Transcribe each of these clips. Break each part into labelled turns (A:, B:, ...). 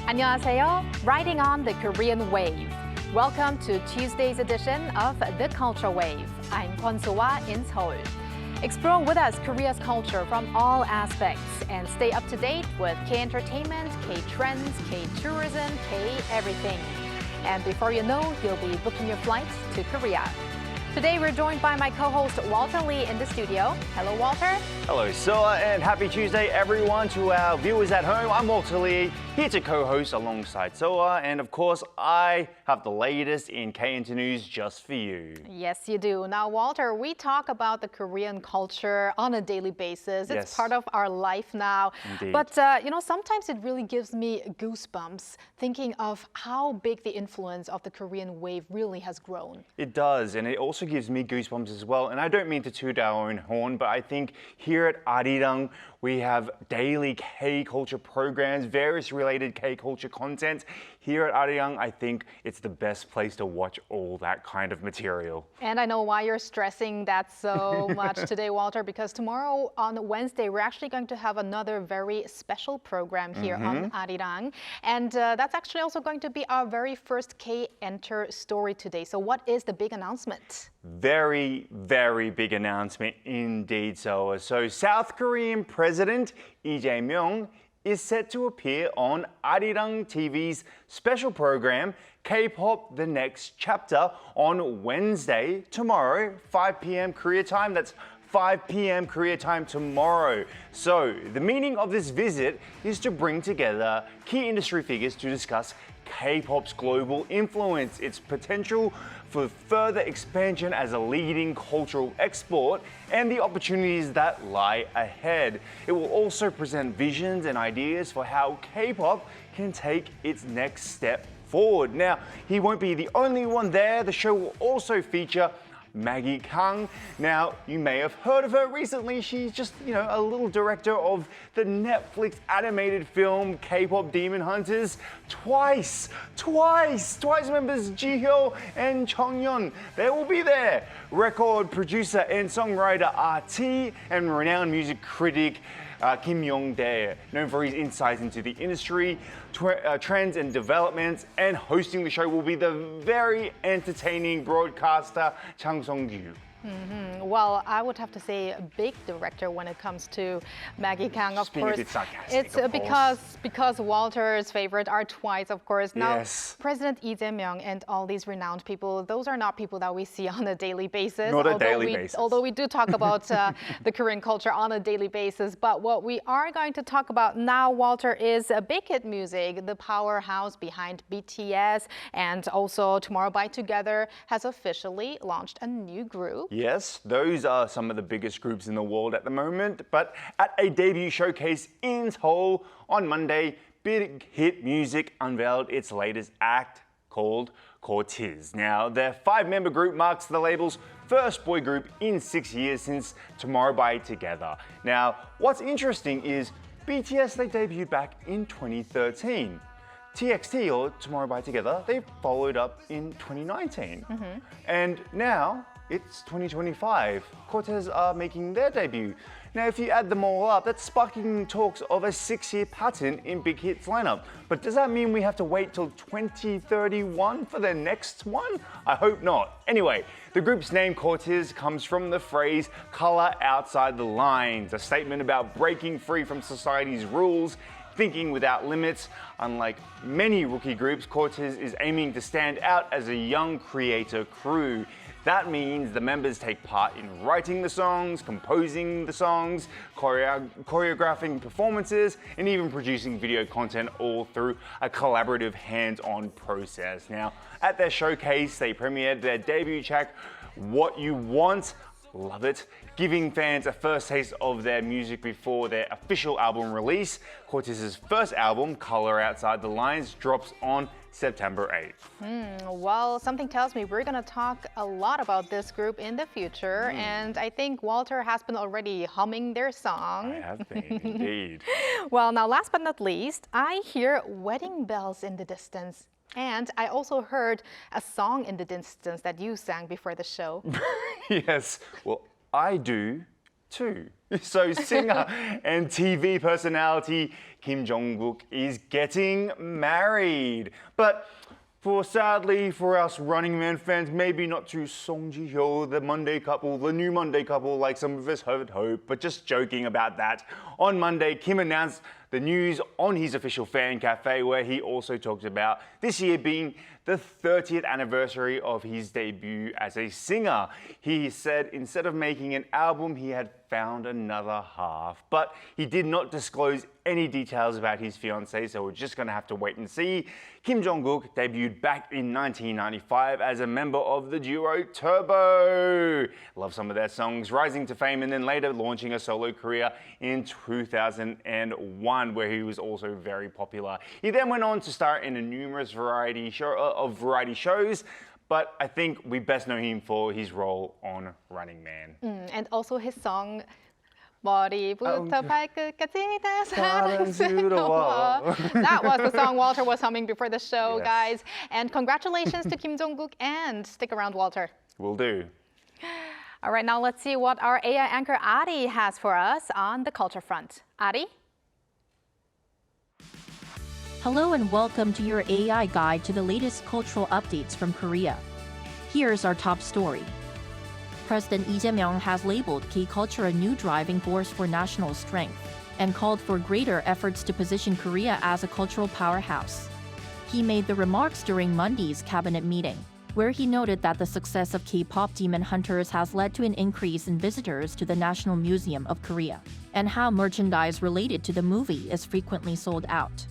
A: 안녕하세요. Riding on the Korean wave. Welcome to Tuesday's edition of The Culture Wave. I'm Kwon So-wa in Seoul. Explore with us Korea's culture from all aspects and stay up to date with K-entertainment, K-trends, K-tourism, K-everything. And before you know, you'll be booking your flight to Korea. Today we're joined by my co-host Walter Lee in the studio. Hello, Walter.
B: Hello, Silla, and happy Tuesday, everyone. To our viewers at home, I'm Walter Lee, here to co-host alongside Silla, and of course, I have the latest in K-Inter news just for you.
A: Yes, you do. Now, Walter, we talk about the Korean culture on a daily basis. It's part of our life now.
B: Indeed.
A: But, sometimes it really gives me goosebumps thinking of how big the influence of the Korean wave really has grown.
B: It does, and it also gives me goosebumps as well. And I don't mean to toot our own horn, but I think here at Arirang, we have daily K-culture programs, various related K-culture content. Here at Arirang, I think it's the best place to watch all that kind of material.
A: And I know why you're stressing that so much today, Walter, because tomorrow on Wednesday, we're actually going to have another very special program here on Arirang. And that's actually also going to be our very first K-Enter story today. So what is the big announcement?
B: Very, very big announcement indeed. So South Korean President Lee Jae-myung is set to appear on Arirang TV's special program, K-pop The Next Chapter, on Wednesday, tomorrow, 5 p.m. Korea time. That's 5 p.m. Korea time tomorrow. So the meaning of this visit is to bring together key industry figures to discuss K-pop's global influence, its potential for further expansion as a leading cultural export, and the opportunities that lie ahead. It will also present visions and ideas for how K-pop can take its next step forward. Now, he won't be the only one there. The show will also feature Maggie Kang. Now, you may have heard of her recently. She's just, a little director of the Netflix animated film KPop Demon Hunters. Twice members Ji-hyo and Chong-yeon. They will be there. Record producer and songwriter RT and renowned music critic Kim Yong-dae, known for his insights into the industry, trends and developments, and hosting the show will be the very entertaining broadcaster Chang Song-gyu.
A: Well, I would have to say a big director when it comes to Maggie Kang, of course. It's because Walter's favorite are Twice, of course. Now, President Lee Jae-myung and all these renowned people, those are not people that we see on a daily basis.
B: Not a daily basis.
A: Although we do talk about the Korean culture on a daily basis. But what we are going to talk about now, Walter, is Big Hit Music, the powerhouse behind BTS, and also Tomorrow by Together has officially launched a new group.
B: Yes, those are some of the biggest groups in the world at the moment. But at a debut showcase in Seoul on Monday, Big Hit Music unveiled its latest act called KPop. Now, their 5-member group marks the label's first boy group in 6 years since Tomorrow by Together. Now, what's interesting is BTS, they debuted back in 2013. TXT, or Tomorrow by Together, they followed up in 2019. And now, it's 2025. KPop are making their debut. Now, if you add them all up, that's sparking talks of a 6-year pattern in Big Hit's lineup. But does that mean we have to wait till 2031 for their next one? I hope not. Anyway, the group's name, KPop, comes from the phrase color outside the lines, a statement about breaking free from society's rules, thinking without limits. Unlike many rookie groups, KPop is aiming to stand out as a young creator crew. That means the members take part in writing the songs, composing the songs, choreographing performances, and even producing video content, all through a collaborative hands-on process. Now, at their showcase, they premiered their debut track, What You Want. Love it. Giving fans a first taste of their music before their official album release. KPop's first album, Color Outside the Lines, drops on September 8th.
A: Well, something tells me we're going to talk a lot about this group in the future, and I think Walter has been already humming their song.
B: I have been, indeed.
A: Well, now last but not least, I hear wedding bells in the distance. And I also heard a song in the distance that you sang before the show.
B: Yes, well, I do too. So singer and TV personality Kim Jong-guk is getting married. But sadly for us Running Man fans, maybe not to Song Ji-hyo, the new Monday couple like some of us had hoped, but just joking about that. On Monday, Kim announced the news on his official fan cafe, where he also talked about this year being the 30th anniversary of his debut as a singer. He said instead of making an album, he had found another half, but he did not disclose any details about his fiancée, so we're just going to have to wait and see. Kim Jong-guk debuted back in 1995 as a member of the duo Turbo. Love some of their songs, rising to fame and then later launching a solo career in 2001, where he was also very popular. He then went on to star in a numerous variety shows, but I think we best know him for his role on Running Man.
A: And also his song 머리부터 발끝까지 다 사랑스러워. That was the song Walter was humming before the show, guys. And congratulations to Kim Jong-guk, and stick around, Walter.
B: Will do.
A: All right, now let's see what our AI anchor Ari has for us on the culture front. Ari?
C: Hello and welcome to your AI guide to the latest cultural updates from Korea. Here's our top story. President Lee Jae-myung has labeled K-culture a new driving force for national strength and called for greater efforts to position Korea as a cultural powerhouse. He made the remarks during Monday's cabinet meeting, where he noted that the success of KPop Demon Hunters has led to an increase in visitors to the National Museum of Korea, and how merchandise related to the movie is frequently sold out.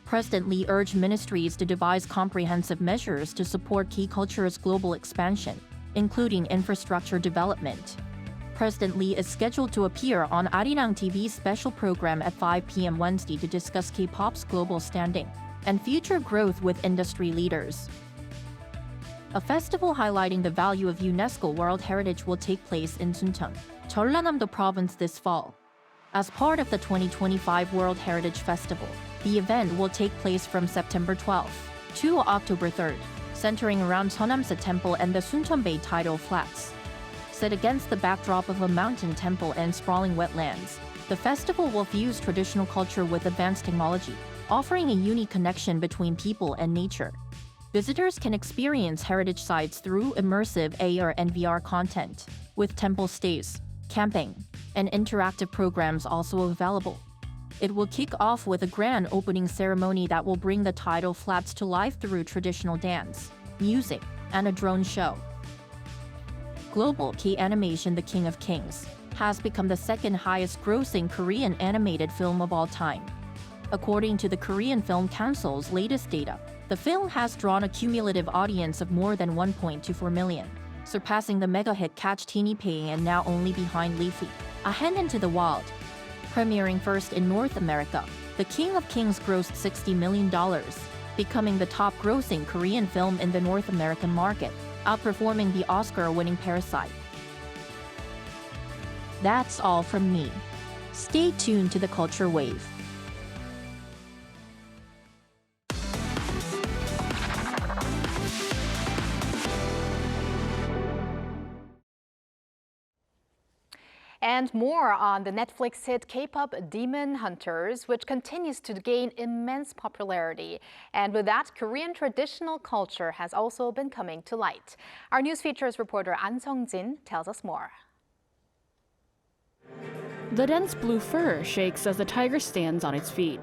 C: President Lee urged ministries to devise comprehensive measures to support K-culture's global expansion, including infrastructure development. President Lee is scheduled to appear on Arirang TV's special program at 5 p.m. Wednesday to discuss K-pop's global standing and future growth with industry leaders. A festival highlighting the value of UNESCO World Heritage will take place in Suncheon, Jeollanam-do province this fall. As part of the 2025 World Heritage Festival, the event will take place from September 12th to October 3rd, centering around Cheonamsa Temple and the Suncheon Bay tidal flats. Set against the backdrop of a mountain temple and sprawling wetlands, the festival will fuse traditional culture with advanced technology, offering a unique connection between people and nature. Visitors can experience heritage sites through immersive AR and VR content, with temple stays, camping, and interactive programs also available. It will kick off with a grand opening ceremony that will bring the tidal flats to life through traditional dance, music, and a drone show. Global K-animation The King of Kings has become the second highest grossing Korean animated film of all time. According to the Korean Film Council's latest data, the film has drawn a cumulative audience of more than 1.24 million, surpassing the mega hit Catch Teeny Pay and now only behind Leafy, A Hen into the Wild. Premiering first in North America, The King of Kings grossed $60 million, becoming the top-grossing Korean film in the North American market, outperforming the Oscar-winning Parasite. That's all from me. Stay tuned to the Culture Wave.
A: And more on the Netflix hit K-pop Demon Hunters, which continues to gain immense popularity. And with that, Korean traditional culture has also been coming to light. Our news features reporter An Sung-jin tells us more.
D: The dense blue fur shakes as the tiger stands on its feet.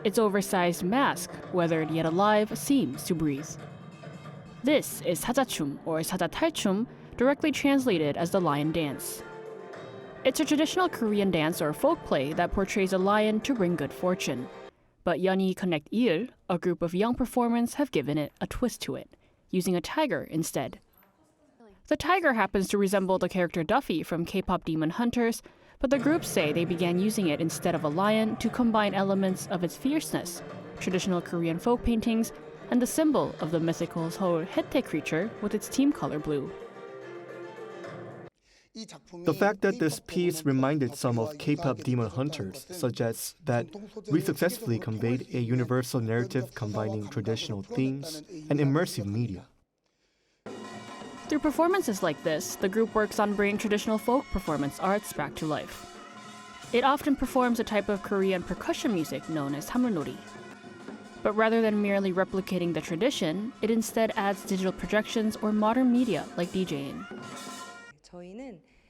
D: Its oversized mask, weathered yet alive, seems to breathe. This is 사자춤, or 사자탈춤, directly translated as the lion dance. It's a traditional Korean dance or folk play that portrays a lion to bring good fortune. But Yeonhee Connect Il, a group of young performers, have given it a twist to it, using a tiger instead. The tiger happens to resemble the character Duffy from KPop Demon Hunters, but the group say they began using it instead of a lion to combine elements of its fierceness, traditional Korean folk paintings, and the symbol of the mythical Seoul Hette creature with its team color blue.
E: The fact that this piece reminded some of K-pop Demon Hunters suggests that we successfully conveyed a universal narrative combining traditional themes and immersive media.
D: Through performances like this, the group works on bringing traditional folk performance arts back to life. It often performs a type of Korean percussion music known as hamulnori. But rather than merely replicating the tradition, it instead adds digital projections or modern media like DJing.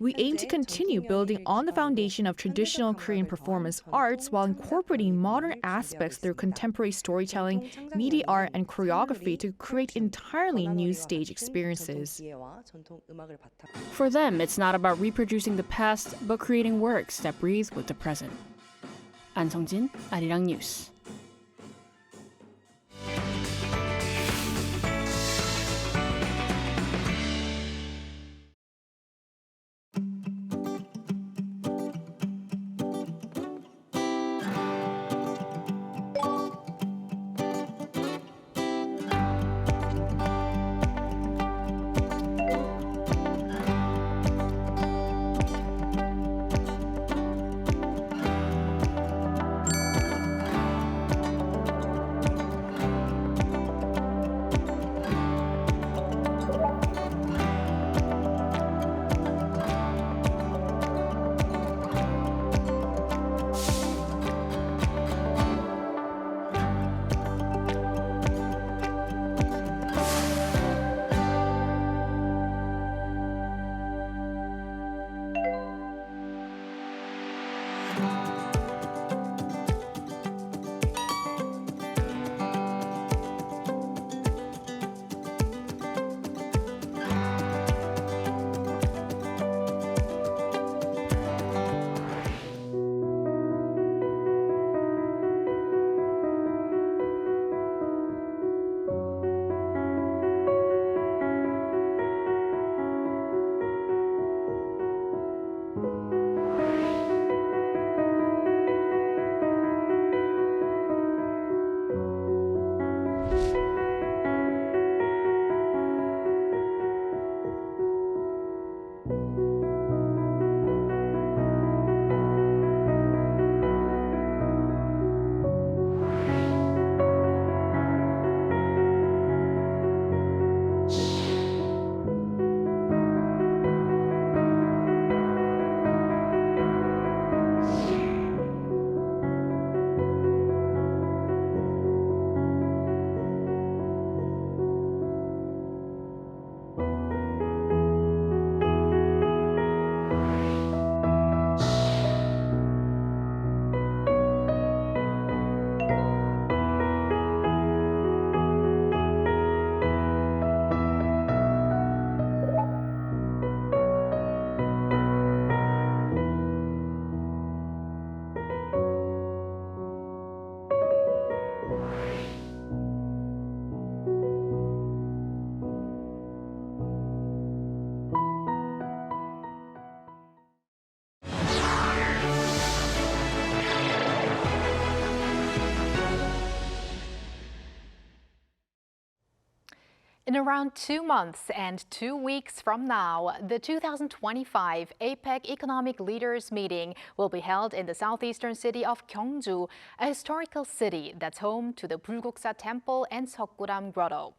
F: We aim to continue building on the foundation of traditional Korean performance arts while incorporating modern aspects through contemporary storytelling, media art, and choreography to create entirely new stage experiences.
D: For them, it's not about reproducing the past, but creating works that breathe with the present. An Sung-jin, Arirang News.
A: In around 2 months and 2 weeks from now, the 2025 APEC Economic Leaders Meeting will be held in the southeastern city of Gyeongju, a historical city that's home to the Bulguksa Temple and Seokguram Grotto.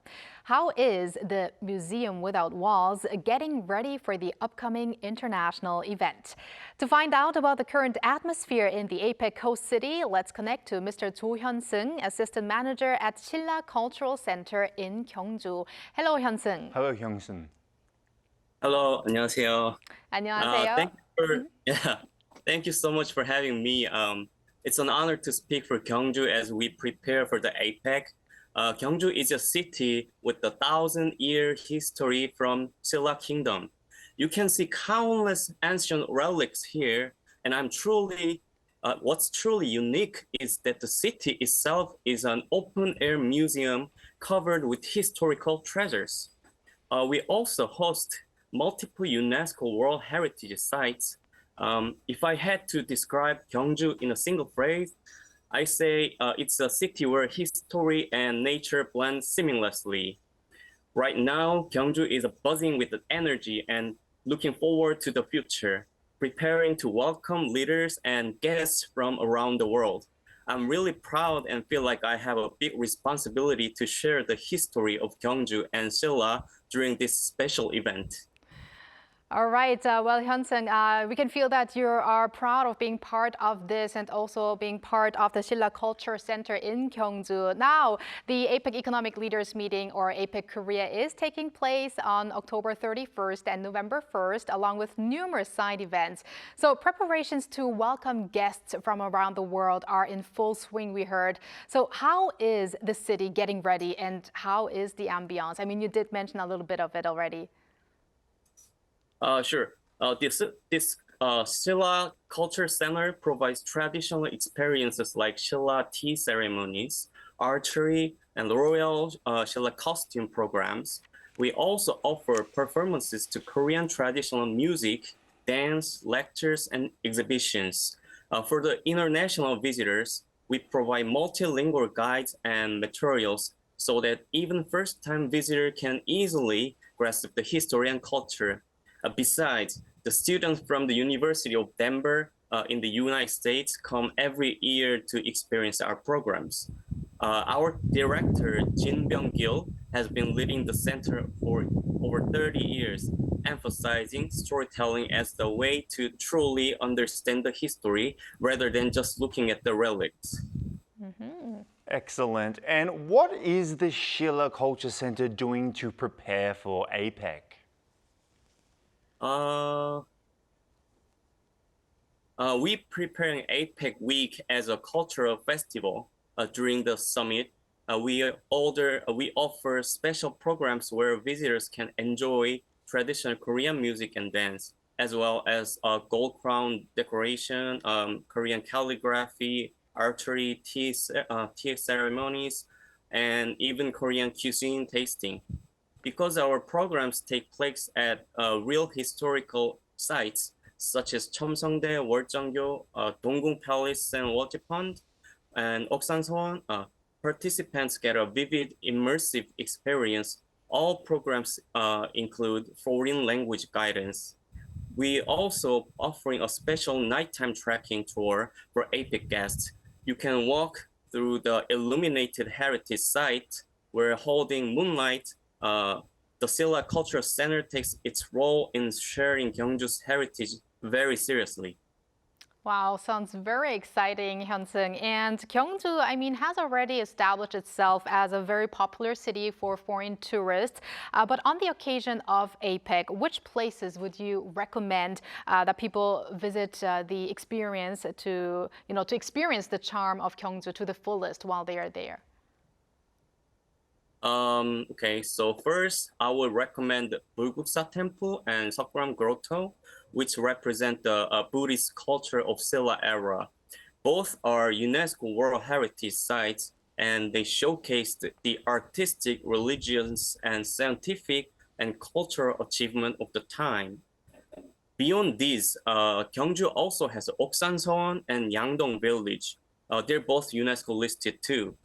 A: How is the Museum Without Walls getting ready for the upcoming international event? To find out about the current atmosphere in the APEC host city, let's connect to Mr. Jo Hyun-seung, Assistant Manager at Silla Cultural Center in Gyeongju. Hello, Hyun-seung.
B: Hello, Hyung-seung.
G: Hello, 안녕하세요.
A: 안녕하세요.
G: Thank you so much for having me. It's an honor to speak for Gyeongju as we prepare for the APEC. Gyeongju is a city with a 1,000-year history from Silla Kingdom. You can see countless ancient relics here, and what's truly unique is that the city itself is an open-air museum covered with historical treasures. We also host multiple UNESCO World Heritage sites. If I had to describe Gyeongju in a single phrase, I say it's a city where history and nature blend seamlessly. Right now, Gyeongju is buzzing with energy and looking forward to the future, preparing to welcome leaders and guests from around the world. I'm really proud and feel like I have a big responsibility to share the history of Gyeongju and Silla during this special event.
A: All right. Well, Hyun-sung, we can feel that you are proud of being part of this and also being part of the Silla Culture Center in Gyeongju. Now, the APEC Economic Leaders Meeting, or APEC Korea, is taking place on October 31st and November 1st, along with numerous side events. So preparations to welcome guests from around the world are in full swing, we heard. So how is the city getting ready and how is the ambiance? I mean, you did mention a little bit of it already.
G: Sure. This Silla Culture Center provides traditional experiences like Silla tea ceremonies, archery, and royal Silla costume programs. We also offer performances to Korean traditional music, dance, lectures, and exhibitions. For the international visitors, we provide multilingual guides and materials so that even first-time visitors can easily grasp the history and culture. Besides, the students from the University of Denver in the United States come every year to experience our programs. Our director, Jin Byung-gil, has been leading the center for over 30 years, emphasizing storytelling as the way to truly understand the history rather than just looking at the relics.
B: Excellent. And what is the Silla Culture Center doing to prepare for APEC?
G: We preparing APEC Week as a cultural festival. During the summit, we offer special programs where visitors can enjoy traditional Korean music and dance, as well as gold crown decoration, Korean calligraphy, archery, tea ceremonies, and even Korean cuisine tasting. Because our programs take place at real historical sites, such as 첨성대, 월정교, Donggung Palace and Wojipond, and Oksanseon, participants get a vivid, immersive experience. All programs include foreign language guidance. We also offering a special nighttime trekking tour for APEC guests. You can walk through the illuminated heritage site where holding moonlight. The Silla Cultural Center takes its role in sharing Gyeongju's heritage very seriously.
A: Wow, sounds very exciting, Hyun-sung. And Gyeongju, I mean, has already established itself as a very popular city for foreign tourists. But on the occasion of APEC, which places would you recommend that people visit the experience to experience the charm of Gyeongju to the fullest while they are there?
G: Okay, so first, I would recommend the Bulguksa Temple and Seokram Grotto, which represent the Buddhist culture of Silla era. Both are UNESCO World Heritage Sites, and they showcase the artistic, religious, and scientific and cultural achievement of the time. Beyond these, Gyeongju also has Oksanseon and Yangdong Village. They're both UNESCO listed too.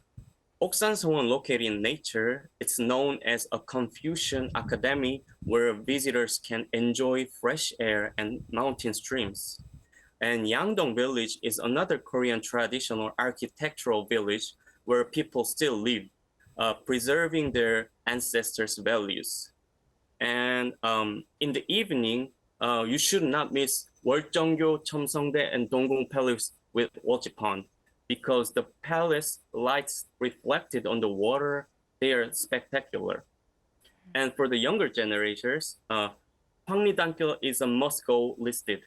G: Oksanseon, located in nature, it's known as a Confucian academy where visitors can enjoy fresh air and mountain streams. And Yangdong Village is another Korean traditional architectural village where people still live, preserving their ancestors' values. And in the evening, you should not miss 월정교, 첨성대, and Donggung Palace with Wojipond, because the palace lights reflected on the water, they are spectacular. And for the younger generations, Hwangridankil is a must-go listed.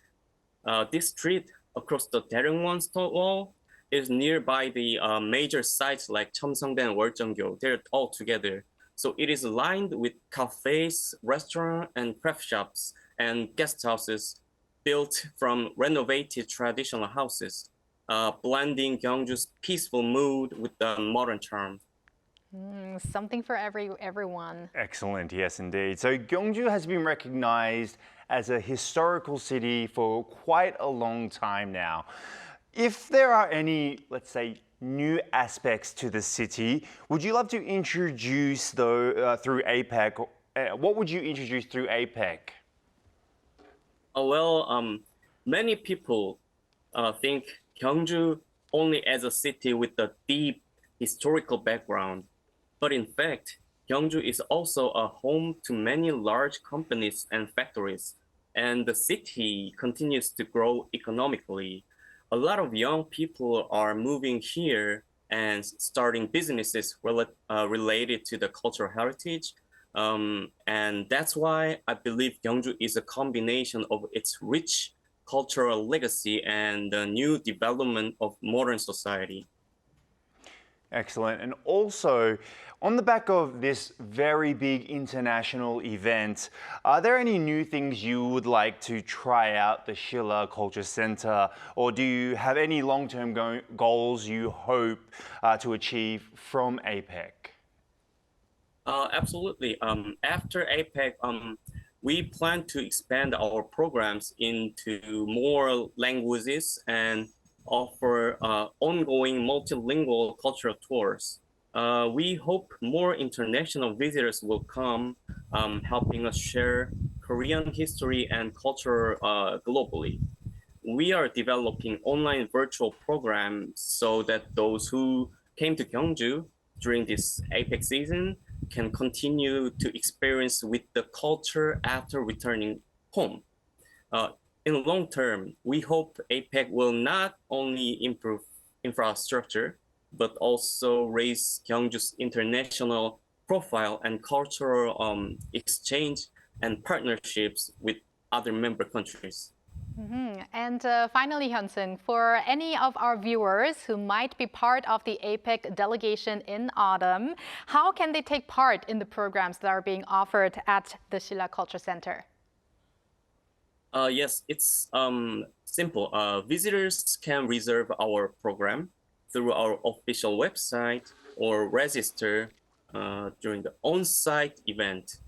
G: This street across the Daereungwon wall is nearby the major sites like 첨성대 and 월정교. They're all together. So it is lined with cafes, restaurants, and craft shops, and guest houses built from renovated traditional houses. Blending Gyeongju's peaceful mood with the modern charm.
A: Something for everyone.
B: Excellent, yes indeed. So Gyeongju has been recognized as a historical city for quite a long time now. If there are any, let's say, new aspects to the city, would you love to introduce through APEC? What would you introduce through APEC?
G: Many people think Gyeongju only as a city with a deep historical background. But in fact, Gyeongju is also a home to many large companies and factories, and the city continues to grow economically. A lot of young people are moving here and starting businesses related to the cultural heritage. And that's why I believe Gyeongju is a combination of its rich cultural legacy and the new development of modern society.
B: Excellent. And also, on the back of this very big international event, are there any new things you would like to try out the Shilla Culture Center, or do you have any long-term goals you hope to achieve from APEC?
G: Absolutely. After APEC, we plan to expand our programs into more languages and offer ongoing multilingual cultural tours. We hope more international visitors will come, helping us share Korean history and culture globally. We are developing online virtual programs so that those who came to Gyeongju during this APEC season can continue to experience with the culture after returning home. In the long term, we hope APEC will not only improve infrastructure, but also raise Gyeongju's international profile and cultural exchange and partnerships with other member countries.
A: And finally, Hyun-sung, for any of our viewers who might be part of the APEC delegation in autumn, how can they take part in the programs that are being offered at the Shilla Culture Center?
G: Yes, it's simple. Visitors can reserve our program through our official website or register during the on-site event.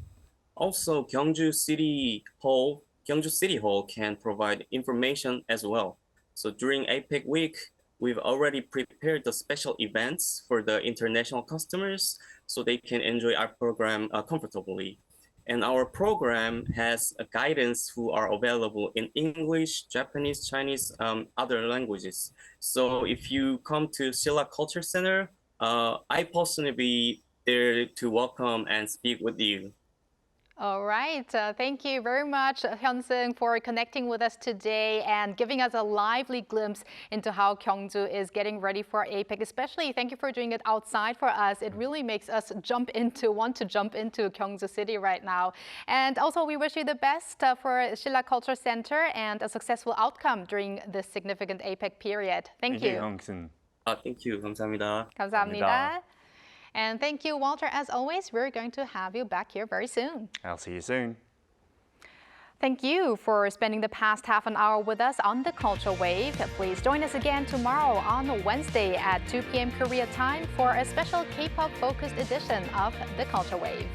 G: Also, Gyeongju City Hall can provide information as well. So during APEC week, we've already prepared the special events for the international customers so they can enjoy our program comfortably. And our program has a guidance who are available in English, Japanese, Chinese, other languages. So if you come to Shilla Culture Center, I personally be there to welcome and speak with you.
A: All right. Thank you very much, Hyun-sung, for connecting with us today and giving us a lively glimpse into how Gyeongju is getting ready for APEC. Especially, thank you for doing it outside for us. It really makes us want to jump into Gyeongju City right now. And also, we wish you the best for Shilla Culture Center and a successful outcome during this significant APEC period. Thank you.
B: Hyun-sung.
G: Thank you. 감사합니다.
A: 감사합니다. And thank you, Walter. As always, we're going to have you back here very soon.
B: I'll see you soon.
A: Thank you for spending the past half an hour with us on the Culture Wave. Please join us again tomorrow on Wednesday at 2 p.m. Korea time for a special K-pop focused edition of the Culture Wave.